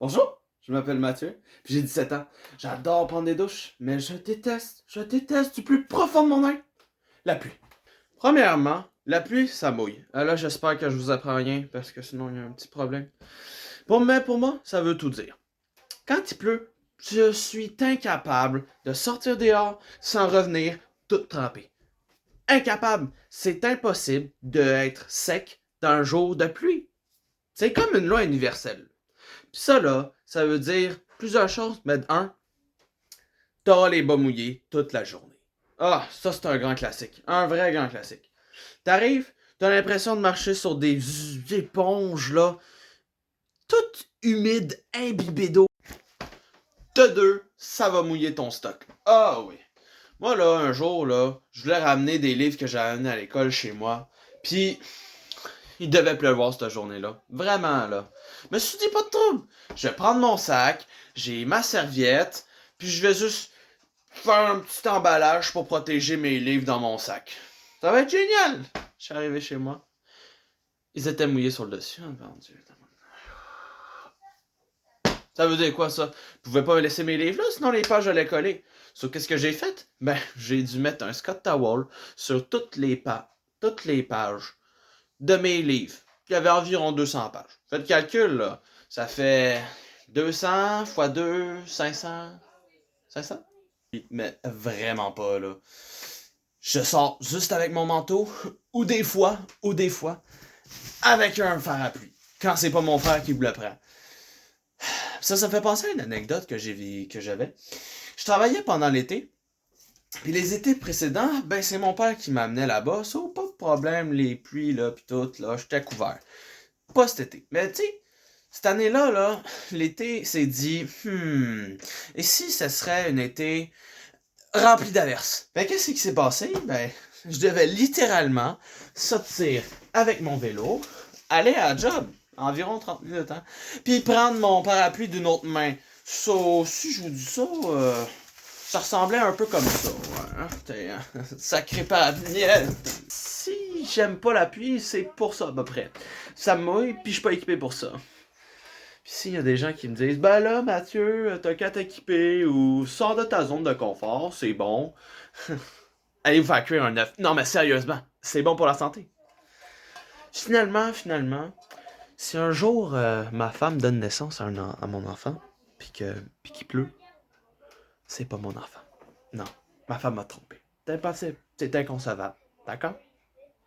Bonjour, je m'appelle Mathieu, puis j'ai 17 ans. J'adore prendre des douches, mais je déteste du plus profond de mon être la pluie. Premièrement, la pluie, ça mouille. Là, j'espère que je vous apprends rien, parce que sinon, il y a un petit problème. Mais pour moi, ça veut tout dire. Quand il pleut, je suis incapable de sortir dehors sans revenir tout trempé. Incapable, c'est impossible d'être sec d'un jour de pluie. C'est comme une loi universelle. Puis ça, là, ça veut dire plusieurs choses, mais un, t'auras les bas mouillés toute la journée. Ah, ça, c'est un grand classique. Un vrai grand classique. T'arrives, t'as l'impression de marcher sur des éponges, là, toutes humides, imbibées d'eau. De deux, ça va mouiller ton stock. Ah oui. Moi, là, un jour, là, je voulais ramener des livres que j'avais amenés à l'école chez moi. Puis, il devait pleuvoir cette journée-là. Vraiment, là. Je me suis dit, pas de trouble. Je vais prendre mon sac, j'ai ma serviette, puis je vais juste faire un petit emballage pour protéger mes livres dans mon sac. Ça va être génial! Je suis arrivé chez moi. Ils étaient mouillés sur le dessus. Oh, mon Dieu. Ça veut dire quoi, ça? Je pouvais pas me laisser mes livres là, sinon les pages allaient coller. Sauf qu'est-ce que j'ai fait? Ben, j'ai dû mettre un Scott Towel sur toutes les pages de mes livres. Il y avait environ 200 pages. Faites le calcul, là. Ça fait 200 fois 2, 500. 500? Mais vraiment pas, là. Je sors juste avec mon manteau, ou des fois, avec un fer à pluie. Quand c'est pas mon frère qui vous le prend. Ça me fait penser à une anecdote que j'avais. Je travaillais pendant l'été. Puis les étés précédents, ben c'est mon père qui m'amenait là-bas. Ça, pas de problème, les pluies, là, pis tout, là, j'étais couvert. Pas cet été. Mais tu sais, cette année-là, là, l'été s'est dit, et si ce serait un été rempli d'averses? Ben qu'est-ce qui s'est passé? Ben, je devais littéralement sortir avec mon vélo, aller à la job, environ 30 minutes, hein, puis prendre mon parapluie d'une autre main. So, si je vous dis ça, ça ressemblait un peu comme ça, ouais, hein? T'es un sacré parapluie. Si j'aime pas la pluie, c'est pour ça à peu près. Ça me mouille, puis je suis pas équipé pour ça. Puis s'il y a des gens qui me disent, ben là, Mathieu, t'as qu'à t'équiper ou sors de ta zone de confort, c'est bon. Allez vous faire cuire un œuf. Non, mais sérieusement, c'est bon pour la santé. Finalement, si un jour ma femme donne naissance à mon enfant, puis qu'il pleut, c'est pas mon enfant. Non, ma femme m'a trompé. C'est impossible, c'est inconcevable. D'accord?